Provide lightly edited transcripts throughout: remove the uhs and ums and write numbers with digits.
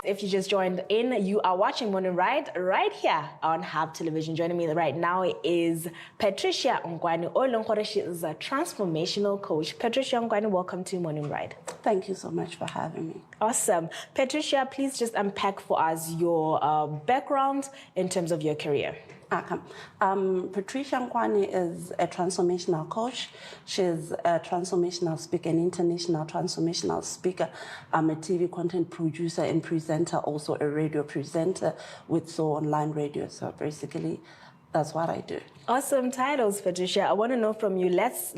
If you just joined in, you are watching Morning Ride right here on Hub Television. Joining me right now is Patricia Ngwani. She is a transformational coach. Patricia Ngwani, welcome to Morning Ride. Thank you so much for having me. Awesome. Patricia, please just unpack for us your background in terms of your career. Patricia Ngwani is a transformational coach. She's a transformational speaker, an international transformational speaker. I'm a TV content producer and presenter, also a radio presenter with So Online Radio. So basically, that's what I do. Awesome titles, Patricia. I want to know from you. Let's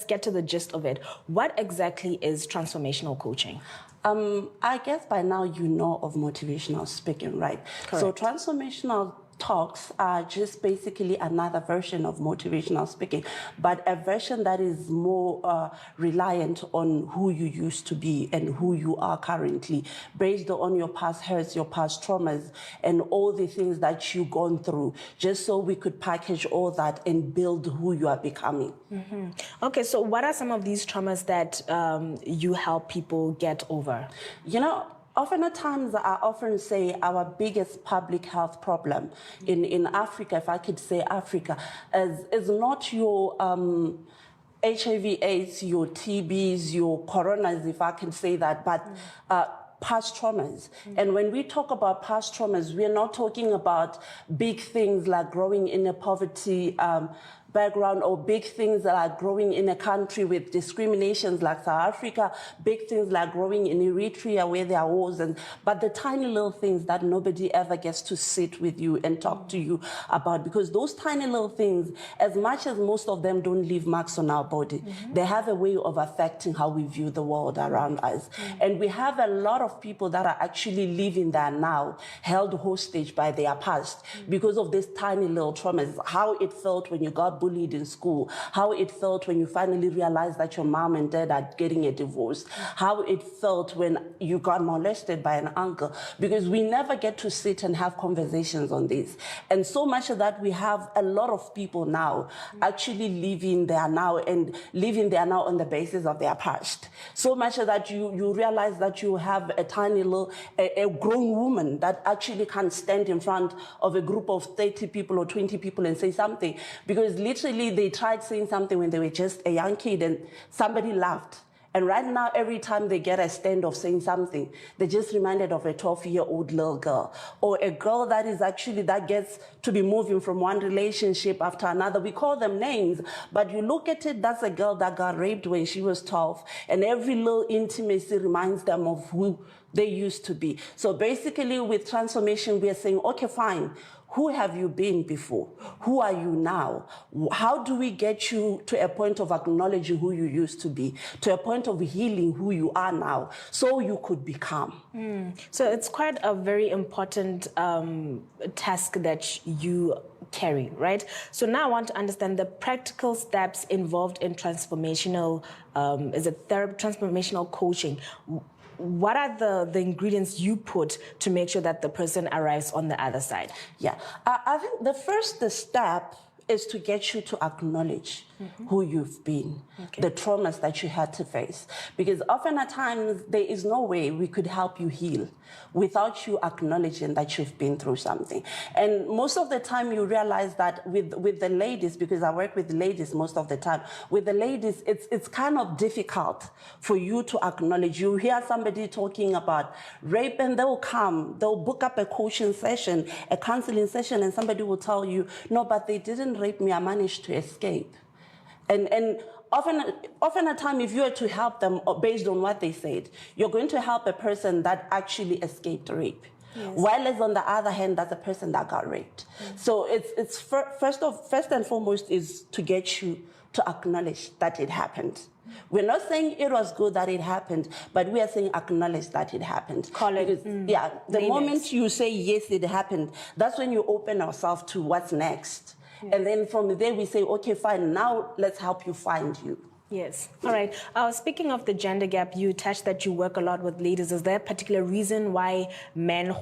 get to the gist of it. What exactly is transformational coaching? I guess by now you know of motivational speaking, right? Correct. So transformational talks are just basically another version of motivational speaking, but a version that is more reliant on who you used to be and who you are currently, based on your past hurts, your past traumas, and all the things that you've gone through, just so we could package all that and build who you are becoming. Mm-hmm. Okay, so what are some of these traumas that you help people get over? You know, often at times, I often say our biggest public health problem in Africa, if I could say Africa, is not your HIV/AIDS, your TBs, your coronas, if I can say that, but past traumas. And when we talk about past traumas, we're not talking about big things like growing in a poverty background or big things that are growing in a country with discriminations like South Africa, big things like growing in Eritrea where there are wars, but the tiny little things that nobody ever gets to sit with you and talk to you about, because those tiny little things, as much as most of them don't leave marks on our body, they have a way of affecting how we view the world around us. And we have a lot of people that are actually living there now, held hostage by their past because of these tiny little traumas, how it felt when you got bullied in school, how it felt when you finally realized that your mom and dad are getting a divorce, how it felt when you got molested by an uncle, because we never get to sit and have conversations on this. And so much of that, we have a lot of people now actually living there now and living there now on the basis of their past. So much of that you realize that you have a tiny little, a grown woman that actually can stand in front of a group of 30 people or 20 people and say something, because literally they tried saying something when they were just a young kid and somebody laughed. And right now, every time they get a stand of saying something, they're just reminded of a 12-year-old little girl, or a girl that is actually, that gets to be moving from one relationship after another. We call them names, but you look at it, that's a girl that got raped when she was 12, and every little intimacy reminds them of who they used to be. So basically, with transformation, we are saying, okay, fine. Who have you been before? Who are you now? How do we get you to a point of acknowledging who you used to be, to a point of healing who you are now, so you could become? So it's quite a very important task that you carry, right? So now I want to understand the practical steps involved in transformational, transformational coaching. What are the ingredients you put to make sure that the person arrives on the other side? Yeah, I think the first step is to get you to acknowledge who you've been, the traumas that you had to face. Because often at times, there is no way we could help you heal without you acknowledging that you've been through something. And most of the time, you realize that with the ladies, because I work with ladies most of the time, with the ladies, it's kind of difficult for you to acknowledge. You hear somebody talking about rape, and they'll book up a coaching session, a counseling session, and somebody will tell you, no, but they didn't rape me, I managed to escape. And often at time, if you are to help them based on what they said, you're going to help a person that actually escaped rape. Yes. While as on the other hand, that's a person that got raped. So it's first and foremost is to get you to acknowledge that it happened. We're not saying it was good that it happened, but we are saying acknowledge that it happened. Call it. Yeah, the moment you say yes, it happened, that's when you open ourselves to what's next. And then from there we say, okay, fine, now let's help you find you. Yes. All right. Speaking of the gender gap, you touched that you work a lot with ladies. Is there a particular reason why men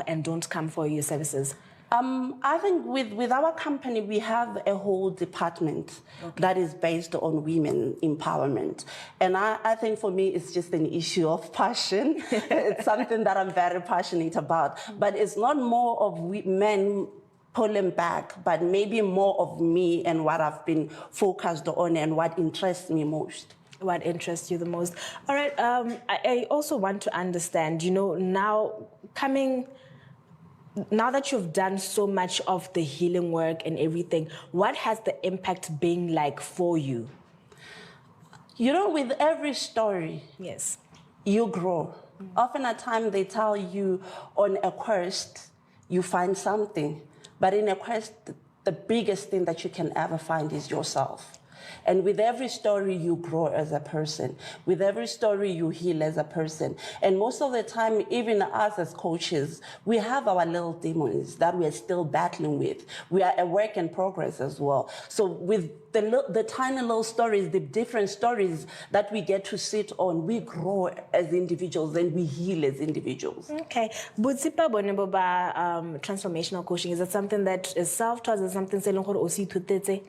and don't come for your services? I think with our company, we have a whole department that is based on women empowerment. And I think for me, it's just an issue of passion. It's something that I'm very passionate about. But it's not more of men pulling back, but maybe more of me and what I've been focused on and what interests me most. What interests you the most? All right, I also want to understand, now that you've done so much of the healing work and everything, what has the impact been like for you? With every story, yes, you grow. Often at times they tell you on a quest, you find something. But in a quest, the biggest thing that you can ever find is yourself. And with every story, you grow as a person. With every story, you heal as a person. And most of the time, even us as coaches, we have our little demons that we are still battling with. We are a work in progress as well. So with the tiny little stories, the different stories that we get to sit on, we grow as individuals and we heal as individuals. Okay. Butsipa boneboba transformational coaching, is that something that is self-taught? Is it something that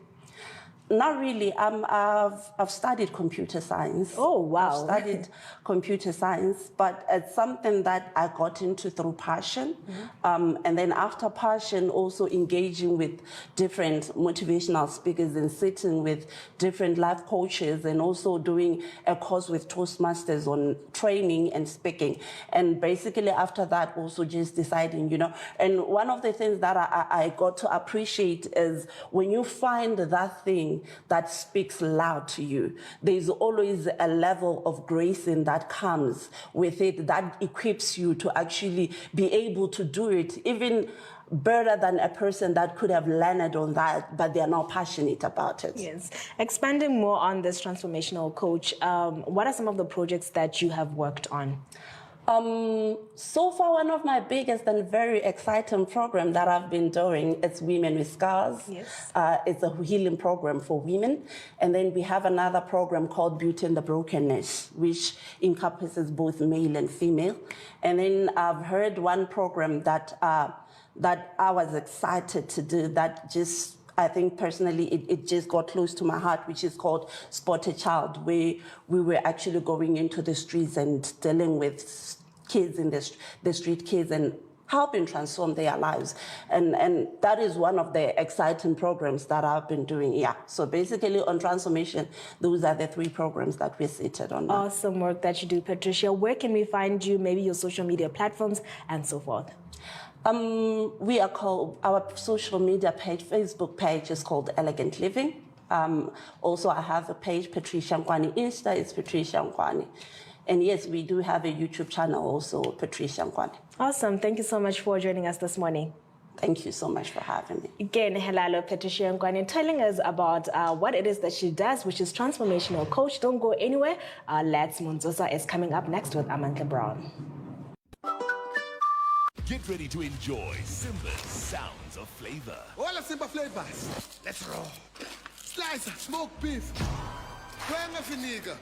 Not really. I've studied computer science. Oh, wow. I've studied computer science, but it's something that I got into through passion. And then after passion, also engaging with different motivational speakers and sitting with different life coaches and also doing a course with Toastmasters on training and speaking. And basically after that, also just deciding, and one of the things that I got to appreciate is when you find that thing that speaks loud to you, there's always a level of grace in that comes with it that equips you to actually be able to do it even better than a person that could have learned on that, but they're not passionate about it. Yes. Expanding more on this transformational coach, what are some of the projects that you have worked on? So far, one of my biggest and very exciting programs that I've been doing is Women with Scars. Yes. It's a healing program for women. And then we have another program called Beauty in the Brokenness, which encompasses both male and female. And then I've heard one program that I was excited to do that just, I think personally, it just got close to my heart, which is called Spot a Child, where we were actually going into the streets and dealing with kids in the street kids and helping transform their lives. And that is one of the exciting programs that I've been doing, yeah. So basically on transformation, those are the 3 programs that we're seated on now. Awesome work that you do, Patricia. Where can we find you, maybe your social media platforms and so forth? We are called, our social media page, Facebook page is called Elegant Living. Also, I have a page, Patricia Nkwani. Insta is Patricia Nkwani. And yes, we do have a YouTube channel also, Patricia Nkwani. Awesome. Thank you so much for joining us this morning. Thank you so much for having me. Again, hello, Patricia Nkwani, telling us about what it is that she does, which is transformational coach. Don't go anywhere. Let's Munzosa is coming up next with Amanda Brown. Get ready to enjoy Simba's sounds of flavor. All the Simba flavors. Let's roll. Slice, smoked beef. Kwanga finiga.